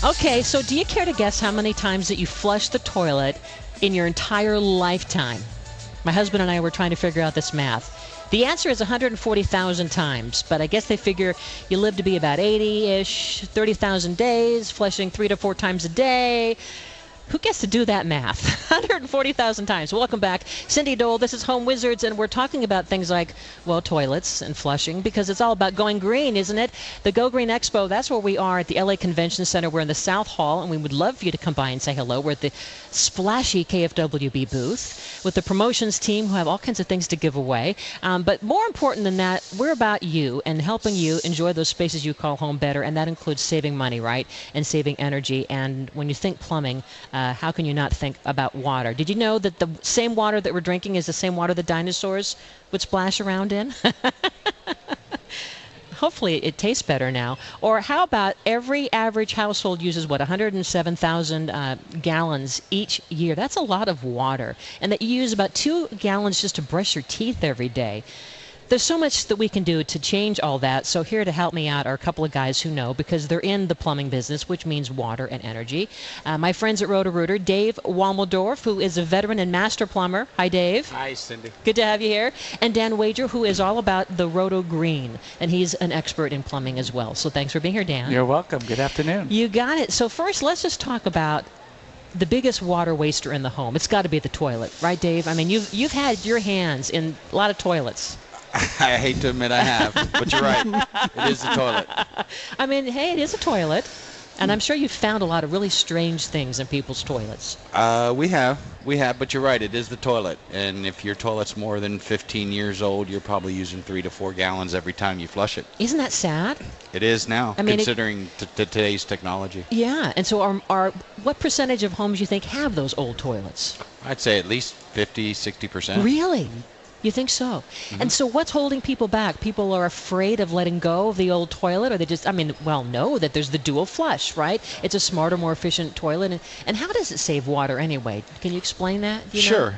Okay, so do you care to guess how many times that you flush the toilet in your entire lifetime? My husband and I were trying to figure out this math. The answer is 140,000 times, but I guess they figure you live to be about 80-ish, 30,000 days, flushing 3 to 4 times a day. Who gets to do that math? 140,000 times. Welcome back. Cindy Dole, this is Home Wizards, and we're talking about things like, well, toilets and flushing, because it's all about going green, isn't it? The Go Green Expo, that's where we are at the LA Convention Center. We're in the South Hall, and we would love for you to come by and say hello. We're at the splashy KFWB booth with the promotions team who have all kinds of things to give away. But more important than that, we're about you and helping you enjoy those spaces you call home better, and that includes saving money, right, and saving energy. And when you think plumbing, how can you not think about water? Did you know that the same water that we're drinking is the same water the dinosaurs would splash around in? Hopefully it tastes better now. Or how about every average household uses, 107,000 gallons each year? That's a lot of water. And that you use about 2 gallons just to brush your teeth every day. There's so much that we can do to change all that. So here to help me out are a couple of guys who know, because they're in the plumbing business, which means water and energy. My friends at Roto Rooter, Dave Womeldorff, who is a veteran and master plumber. Hi, Dave. Hi, Cindy. Good to have you here. And Dan Wager, who is all about the Roto Green, and he's an expert in plumbing as well. So thanks for being here, Dan. You're welcome. Good afternoon. You got it. So first, let's just talk about the biggest water waster in the home. It's got to be the toilet, right, Dave? I mean, you've had your hands in a lot of toilets. I hate to admit I have, but you're right. It is the toilet. I mean, hey, it is a toilet. And I'm sure you've found a lot of really strange things in people's toilets. We have, but you're right. It is the toilet. And if your toilet's more than 15 years old, you're probably using 3 to 4 gallons every time you flush it. Isn't that sad? It is now, I mean, considering today's technology. Yeah. And so what percentage of homes you think have those old toilets? I'd say at least 50, 60%. Really? You think so? Mm-hmm. And so what's holding people back? People are afraid of letting go of the old toilet, or they just, know that there's the dual flush, right? It's a smarter, more efficient toilet. And how does it save water anyway? Can you explain that? Sure.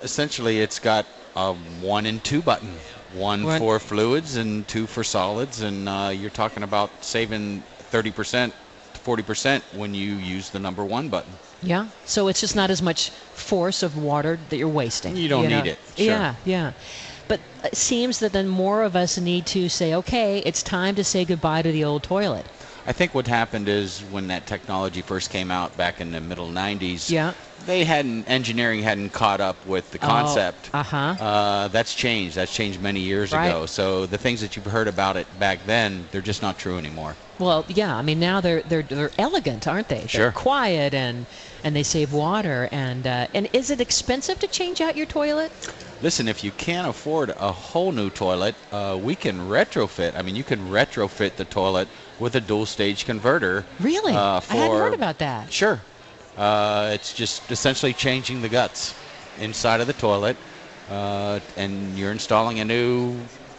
Essentially, it's got a 1 and 2 button. One for fluids and 2 for solids. And you're talking about saving 30% to 40% when you use the number 1 button. Yeah, so it's just not as much force of water that you're wasting. You don't need it. Sure. Yeah. But it seems that then more of us need to say, okay, it's time to say goodbye to the old toilet. I think what happened is when that technology first came out back in the middle 90s, engineering hadn't caught up with the concept. That's changed. That's changed many years ago. So the things that you've heard about it back then, they're just not true anymore. Well, yeah, I mean, now they're elegant, aren't they? Sure. They're quiet and they save water. And is it expensive to change out your toilet? Listen, if you can't afford a whole new toilet, we can retrofit. I mean, you can retrofit the toilet with a dual-stage converter. Really? I hadn't heard about that. Sure. It's just essentially changing the guts inside of the toilet, and you're installing a new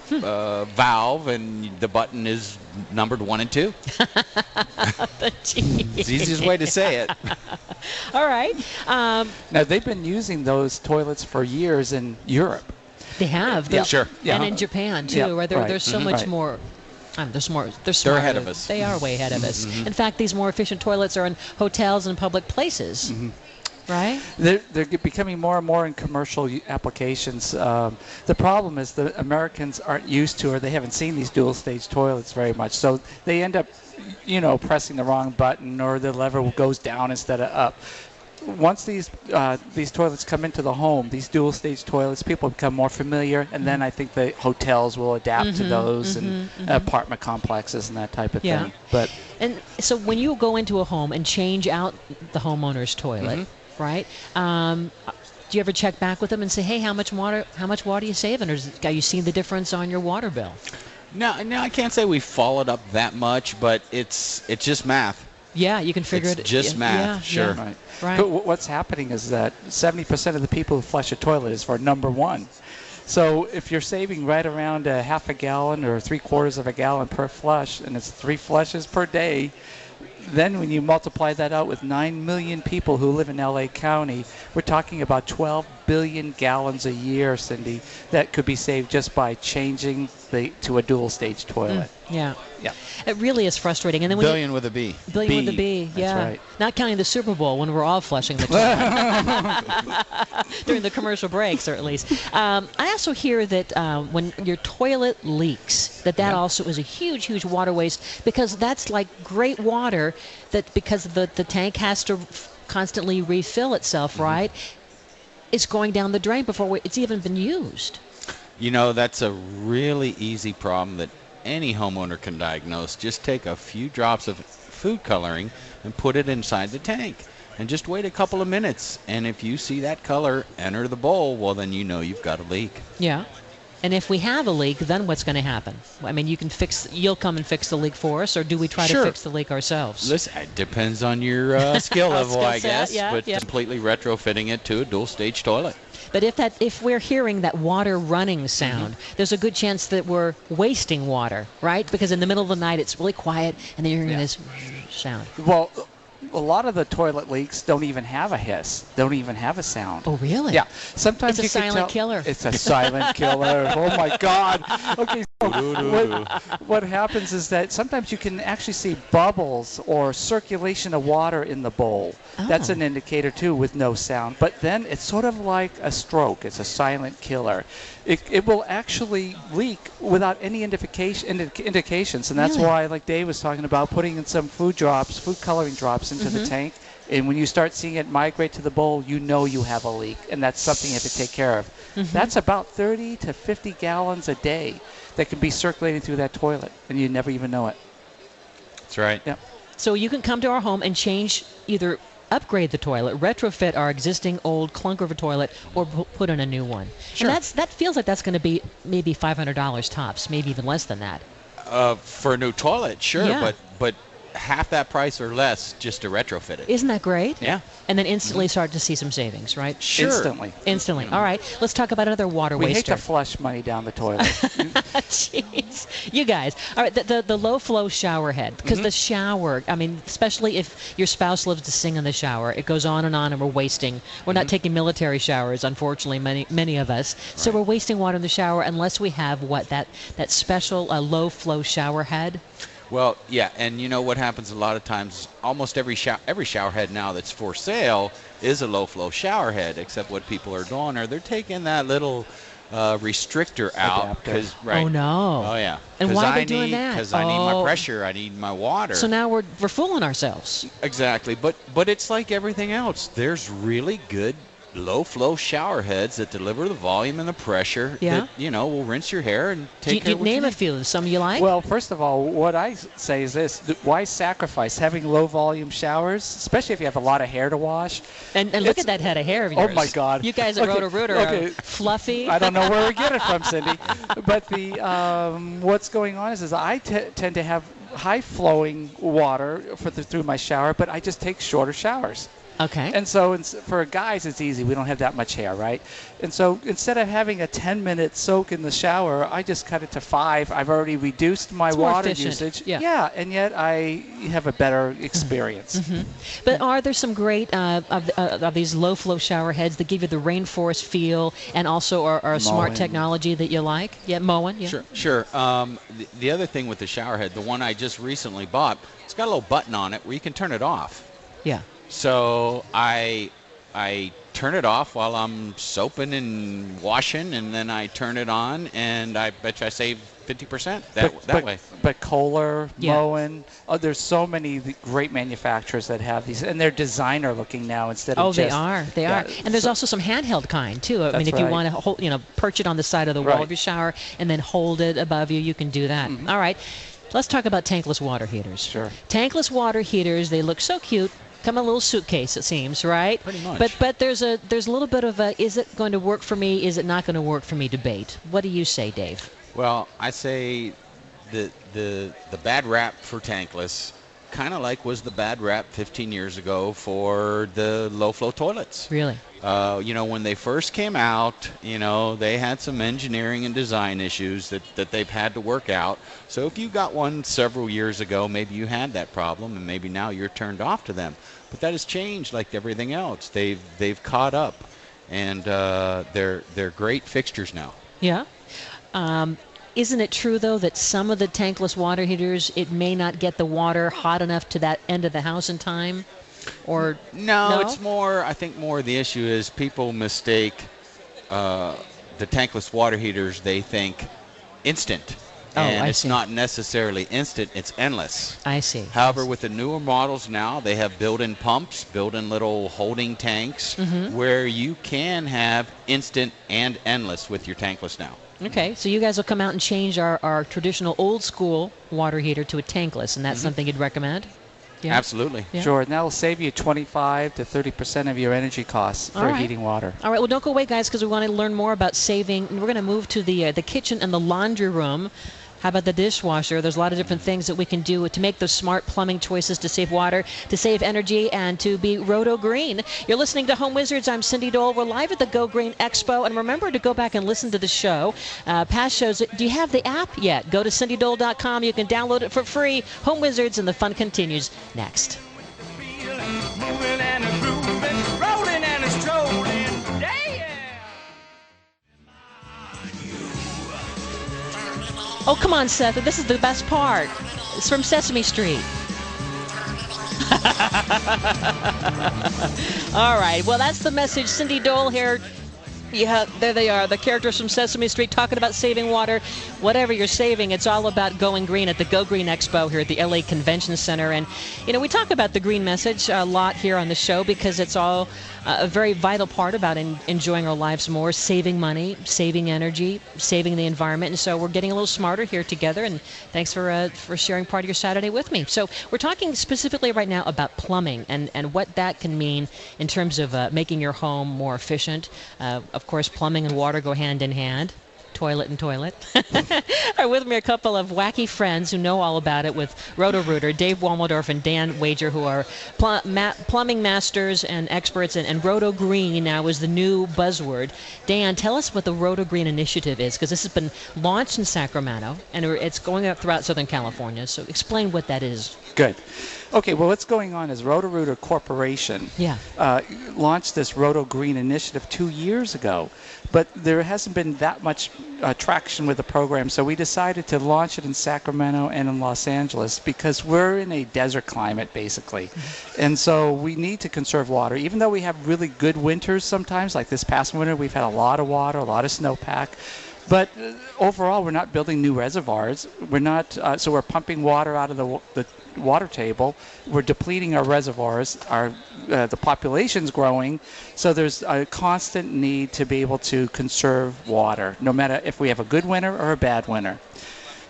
valve, and the button is numbered 1 and 2. It's the easiest way to say it. All right. Now, they've been using those toilets for years in Europe. They have. Sure. And in Japan, too, where there's so much more. They're smarter. They're ahead of us. They are way ahead of us. In fact, these more efficient toilets are in hotels and public places. Right? They're becoming more and more in commercial applications. The problem is the Americans aren't used to, or they haven't seen these dual-stage toilets very much. So they end up, pressing the wrong button, or the lever goes down instead of up. Once these toilets come into the home, these dual-stage toilets, people become more familiar, and then I think the hotels will adapt to those, and apartment complexes and that type of thing. And so when you go into a home and change out the homeowner's toilet, right? Do you ever check back with them and say, hey, how much water are you saving? Or are you seeing the difference on your water bill? No, I can't say we followed up that much, but it's just math. Yeah, you can figure it's just math, sure. Yeah. Right. But what's happening is that 70% of the people who flush a toilet is for number 1. So if you're saving right around a half a gallon or 3/4 of a gallon per flush, and it's 3 flushes per day, then when you multiply that out with 9 million people who live in LA County, we're talking about $12 billion gallons a year, Cindy, that could be saved just by changing to a dual-stage toilet. Yeah. Yeah. It really is frustrating. And then Billion with a B. Billion with a B, yeah. That's right. Not counting the Super Bowl when we're all flushing the toilet. During the commercial breaks, or at least. I also hear that when your toilet leaks, that also is a huge, huge water waste, because that's like great water that, because the tank has to constantly refill itself, right? It's going down the drain before it's even been used. You know, that's a really easy problem that any homeowner can diagnose. Just take a few drops of food coloring and put it inside the tank and just wait a couple of minutes. And if you see that color enter the bowl, well, then you know you've got a leak. Yeah. And if we have a leak, then what's going to happen? I mean, you'll come and fix the leak for us, or do we try to fix the leak ourselves? Listen, it depends on your skill level, I guess, but yeah. completely retrofitting it to a dual-stage toilet. But if we're hearing that water running sound, there's a good chance that we're wasting water, right? Because in the middle of the night, it's really quiet, and then you're hearing this sound. Well, a lot of the toilet leaks don't even have a hiss. Don't even have a sound. Oh, really? Yeah. Sometimes it's a silent killer. It's a silent killer. Oh my God. Okay. So what happens is that sometimes you can actually see bubbles or circulation of water in the bowl. Oh. That's an indicator too, with no sound. But then it's sort of like a stroke. It's a silent killer. It will actually leak without any indications, and that's why, like Dave was talking about, putting in some food coloring drops into the tank. And when you start seeing it migrate to the bowl, you know you have a leak, and that's something you have to take care of. That's about 30 to 50 gallons a day that can be circulating through that toilet, and you never even know it. That's right. Yeah. So you can come to our home and either upgrade the toilet, retrofit our existing old clunker of a toilet, or put in a new one. Sure. And that feels like that's going to be maybe $500 tops, maybe even less than that. For a new toilet, sure, Yeah. but half that price or less just to retrofit it. Isn't that great? Yeah. And then instantly start to see some savings, right? Sure. Instantly. All right. Let's talk about another water We hate waster. to flush money down the toilet. Jeez. You guys. All right, the low flow shower head, because the shower, I mean, especially if your spouse loves to sing in the shower, it goes on and we're wasting. We're not taking military showers, unfortunately, many of us. So we're wasting water in the shower unless we have that special low flow shower head. Well, yeah, and you know what happens a lot of times, almost every shower head now that's for sale is a low-flow shower head, except what people are doing are they're taking that little restrictor out. Oh, no. Oh, yeah. And why are they doing that? Because I need my pressure, I need my water. So now we're fooling ourselves. Exactly, but it's like everything else. There's really good low-flow shower heads that deliver the volume and the pressure that, will rinse your hair and take care of what you name need. a few. Some you like? Well, first of all, what I say is this. Why sacrifice having low-volume showers, especially if you have a lot of hair to wash? And look at that head of hair of yours. Oh, my God. You guys at Roto Rooter are fluffy. I don't know where we get it from, Cindy. But what's going on is I tend to have high-flowing water through my shower, but I just take shorter showers. Okay. And so for guys, it's easy. We don't have that much hair, right? And so instead of having a 10-minute soak in the shower, I just cut it to 5. I've already reduced my water usage. Yeah, and yet I have a better experience. But are there some great of these low-flow shower heads that give you the rainforest feel and also are smart technology that you like? Yeah, Moen? Yeah. Sure. The other thing with the shower head, the one I just recently bought, it's got a little button on it where you can turn it off. Yeah. So I turn it off while I'm soaping and washing, and then I turn it on, and I bet you I save 50% that way. But Kohler, Moen, there's so many great manufacturers that have these, and they're designer looking now instead of just... They are. And there's also some handheld kind, too. I mean, if you want to perch it on the side of the wall of your shower and then hold it above you, you can do that. All right. Let's talk about tankless water heaters. Sure. Tankless water heaters, they look so cute. Come in a little suitcase, it seems, right? Pretty much. But there's a little bit of a, is it going to work for me, is it not going to work for me debate. What do you say, Dave? Well, I say the bad rap for tankless kind of like was the bad rap 15 years ago for the low-flow toilets. Really? When they first came out, they had some engineering and design issues that they've had to work out. So if you got one several years ago, maybe you had that problem, and maybe now you're turned off to them. But that has changed like everything else. They've caught up. and they're great fixtures now. Yeah. Isn't it true, though, that some of the tankless water heaters, it may not get the water hot enough to that end of the house in time? Or no, it's more, I think more the issue is people mistake the tankless water heaters, they think instant. And it's not necessarily instant, it's endless. I see. However, with the newer models now, they have built-in pumps, built-in little holding tanks, where you can have instant and endless with your tankless now. Okay, so you guys will come out and change our traditional old-school water heater to a tankless, and that's something you'd recommend? Yeah. Absolutely. Yeah. Sure, and that will save you 25 to 30% of your energy costs for heating water. All right, well, don't go away, guys, because we want to learn more about saving. We're going to move to the kitchen and the laundry room. How about the dishwasher? There's a lot of different things that we can do to make those smart plumbing choices to save water, to save energy, and to be Roto Green. You're listening to Home Wizards. I'm Cindy Dole. We're live at the Go Green Expo. And remember to go back and listen to the show. Past shows. Do you have the app yet? Go to cindydole.com. You can download it for free. Home Wizards, and the fun continues next. Oh, come on, Seth. This is the best part. It's from Sesame Street. All right. Well, that's the message. Cindy Dole here. Yeah, there they are, the characters from Sesame Street talking about saving water. Whatever you're saving, it's all about going green at the Go Green Expo here at the LA Convention Center. And, you know, we talk about the green message a lot here on the show because it's all a very vital part about enjoying our lives more, saving money, saving energy, saving the environment. And so we're getting a little smarter here together. And thanks for sharing part of your Saturday with me. So we're talking specifically right now about plumbing and what that can mean in terms of making your home more efficient. Of course, plumbing and water go hand in hand. Toilet and toilet. Are with me a couple of wacky friends who know all about it with Roto Rooter, Dave Womeldorff and Dan Wager, who are plumbing masters and experts, and Roto Green now is the new buzzword. Dan, tell us what the Roto Green initiative is, because this has been launched in Sacramento, and it's going up throughout Southern California. So explain what that is. Good. Okay, well, what's going on is Roto Rooter Corporation launched this Roto Green initiative 2 years ago, but there hasn't been that much traction with the program, so we decided to launch it in Sacramento and in Los Angeles because we're in a desert climate, basically. And so we need to conserve water. Even though we have really good winters sometimes, like this past winter, we've had a lot of water, a lot of snowpack. But overall, we're not building new reservoirs. We're not, so we're pumping water out of the water table. We're depleting our reservoirs. The population's growing, so there's a constant need to be able to conserve water, no matter if we have a good winter or a bad winter.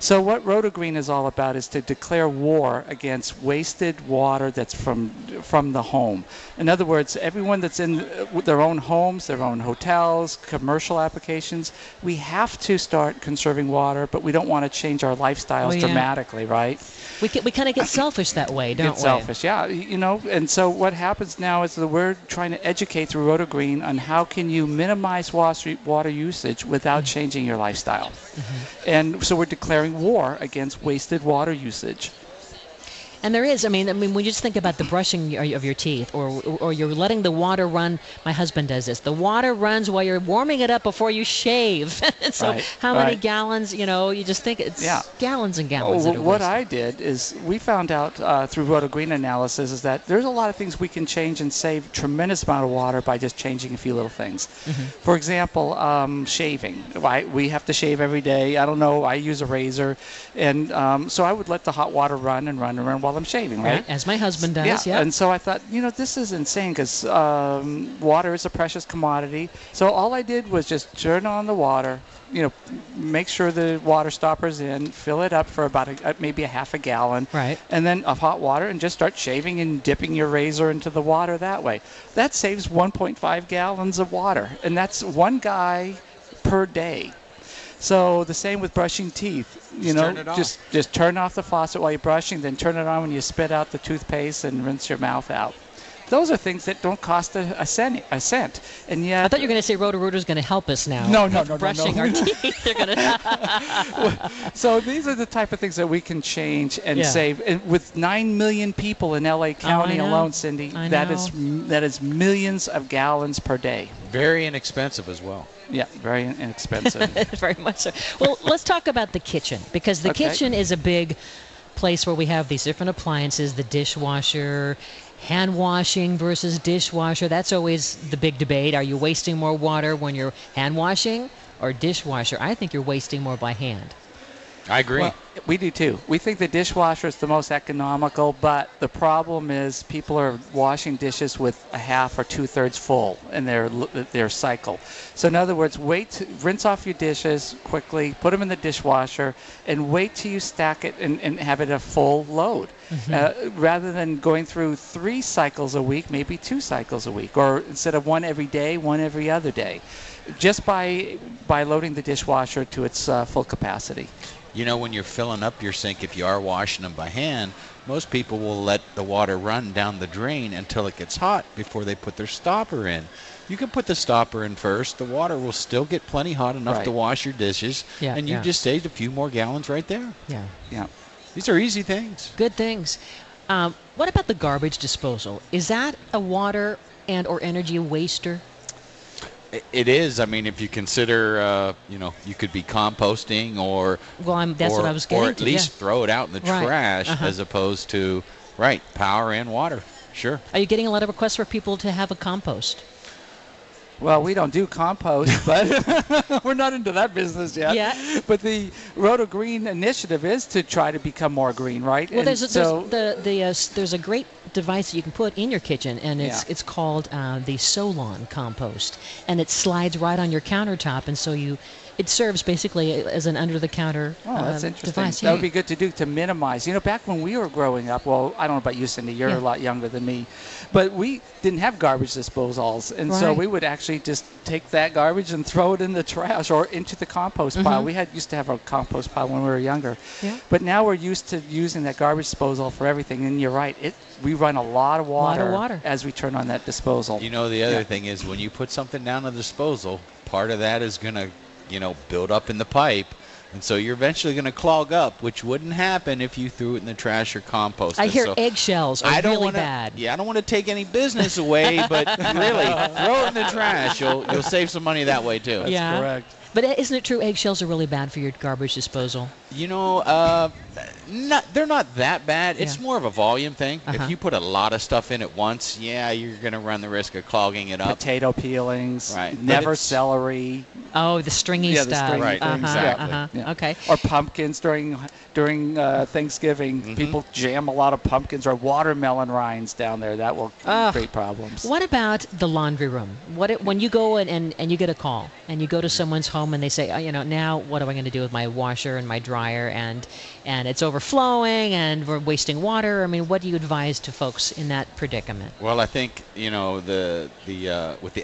So what RotoGreen is all about is to declare war against wasted water that's from the home. In other words, everyone that's in their own homes, their own hotels, commercial applications, we have to start conserving water, but we don't want to change our lifestyles dramatically, right? We kind of get selfish that way, don't we? Get selfish, yeah. You know, and so what happens now is that we're trying to educate through RotoGreen on how can you minimize water usage without changing your lifestyle. And so we're declaring war against wasted water usage. And there is, I mean, when you just think about the brushing of your teeth, or you're letting the water run. My husband does this. The water runs while you're warming it up before you shave. So how many gallons? You know, you just think it's gallons and gallons. Well, what I did is we found out through RotoGreen analysis is that there's a lot of things we can change and save tremendous amount of water by just changing a few little things. For example, shaving. We have to shave every day. I don't know. I use a razor, and so I would let the hot water run and run and run while I'm shaving, right? As my husband does, yeah. And so I thought, you know, this is insane because water is a precious commodity. So all I did was just turn on the water, you know, make sure the water stopper's in, fill it up for about maybe a half a gallon, and then of hot water, and just start shaving and dipping your razor into the water that way. That saves 1.5 gallons of water, and that's one guy per day. So the same with brushing teeth. You know, just turn off the faucet while you're brushing, then turn it on when you spit out the toothpaste and rinse your mouth out. those are things that don't cost a cent. And yet, I thought you were going to say Roto Rooter is going to help us now. No, brushing our teeth. They're going to. So these are the type of things that we can change and save. And with 9 million people in LA County alone, Cindy, that is millions of gallons per day. Very inexpensive as well. Yeah, very inexpensive. Very much so. Well, let's talk about the kitchen, because the kitchen is a big place where we have these different appliances, the dishwasher, hand washing versus dishwasher. That's always the big debate. Are you wasting more water when you're hand washing or dishwasher? I think you're wasting more by hand. I agree. Well, we do too. We think the dishwasher is the most economical, but the problem is people are washing dishes with a half or 2/3 full in their cycle. So in other words, rinse off your dishes quickly, put them in the dishwasher, and wait till you stack it and have it a full load. Rather than going through 3 cycles a week, maybe 2 cycles a week, or instead of 1 every day, 1 every other day, just by loading the dishwasher to its full capacity. You know, when you're filling up your sink, if you are washing them by hand, most people will let the water run down the drain until it gets hot before they put their stopper in. You can put the stopper in first. The water will still get plenty hot enough to wash your dishes, and you just saved a few more gallons right there. Yeah. These are easy things. Good things. What about the garbage disposal? Is that a water and or energy waster? It is. I mean, if you consider, you could be composting that's what I was getting or at least throw it out in the trash as opposed to, power and water. Sure. Are you getting a lot of requests for people to have a compost? Well, we don't do compost, but we're not into that business yet. Yeah. But the Roto Green initiative is to try to become more green, right? Well, there's a great device that you can put in your kitchen, and it's called the Solon compost, and it slides right on your countertop, and so it serves basically as an under-the-counter that's interesting. device. That would be good to do to minimize. You know, back when we were growing up, well, I don't know about you, Cindy, you're a lot younger than me, but we didn't have garbage disposals, and so we would actually just take that garbage and throw it in the trash or into the compost pile. We used to have a compost pile when we were younger, but now we're used to using that garbage disposal for everything, and you're right, we run a lot of water as we turn on that disposal. You know, the other thing is when you put something down the disposal, part of that is going to build up in the pipe, and so you're eventually going to clog up, which wouldn't happen if you threw it in the trash or compost. I hear eggshells are really bad. Yeah, I don't want to take any business away, but really, throw it in the trash. You'll save some money that way too. That's correct. But isn't it true eggshells are really bad for your garbage disposal? You know, they're not that bad. It's more of a volume thing. If you put a lot of stuff in at once, you're going to run the risk of clogging it up. Potato peelings, never celery. Oh, the stringy stuff. The stringy things. Exactly. Okay. Or pumpkins during Thanksgiving. People jam a lot of pumpkins or watermelon rinds down there. That will create problems. What about the laundry room? When you go and you get a call and you go to someone's home and they say, now what am I going to do with my washer and my dryer and it's overflowing and we're wasting water? I mean, what do you advise to folks in that predicament? Well, I think with the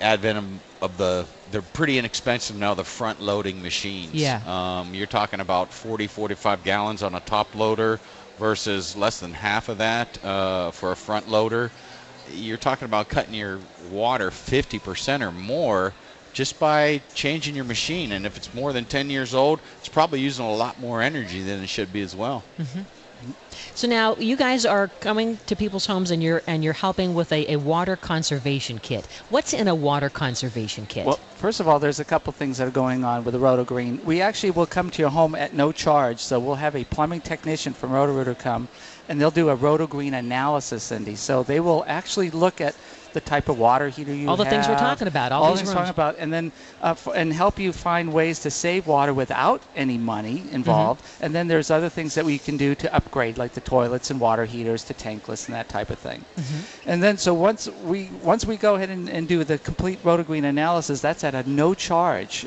advent of they're pretty inexpensive now, the front-loading machines. You're talking about 45 gallons on a top loader versus less than half of that for a front loader. You're talking about cutting your water 50% or more just by changing your machine. And if it's more than 10 years old, it's probably using a lot more energy than it should be as well. So now you guys are coming to people's homes and you're helping with a water conservation kit. What's in a water conservation kit? Well, first of all, there's a couple things that are going on with the Roto Green. We actually will come to your home at no charge. So we'll have a plumbing technician from Roto Rooter come, and they'll do a Roto Green analysis, Cindy. So they will actually look at the type of water heater you have. All the things we're talking about. All the things we're talking about. And then and help you find ways to save water without any money involved. And then there's other things that we can do to upgrade, like the toilets and water heaters to tankless and that type of thing. And then so once we go ahead and do the complete Roto Green analysis, that's at a no charge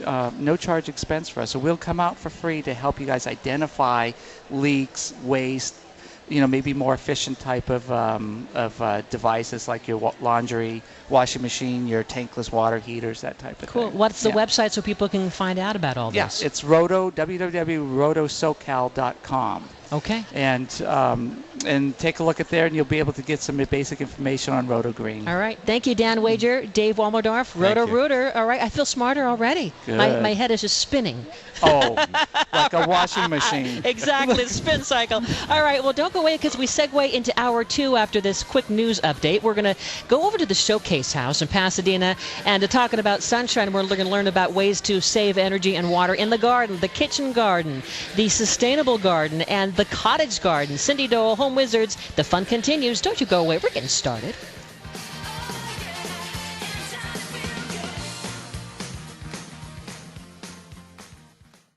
expense for us. So we'll come out for free to help you guys identify leaks, waste, maybe more efficient type of devices like your laundry, washing machine, your tankless water heaters, that type of thing. Cool. What's the website so people can find out about all this? Yes, it's www.rotosocal.com. Okay. And take a look at there, and you'll be able to get some basic information on RotoGreen. All right. Thank you, Dan Wager, Dave Womeldorff, Roto Rooter. All right. I feel smarter already. Good. My head is just spinning. Oh, like a washing machine. Exactly, the spin cycle. All right, well, don't go away because we segue into hour 2 after this quick news update. We're going to go over to the Showcase House in Pasadena and talking about sunshine. We're going to learn about ways to save energy and water in the garden, the kitchen garden, the sustainable garden, and the cottage garden. Cindy Dole, Home Wizards. The fun continues. Don't you go away. We're getting started.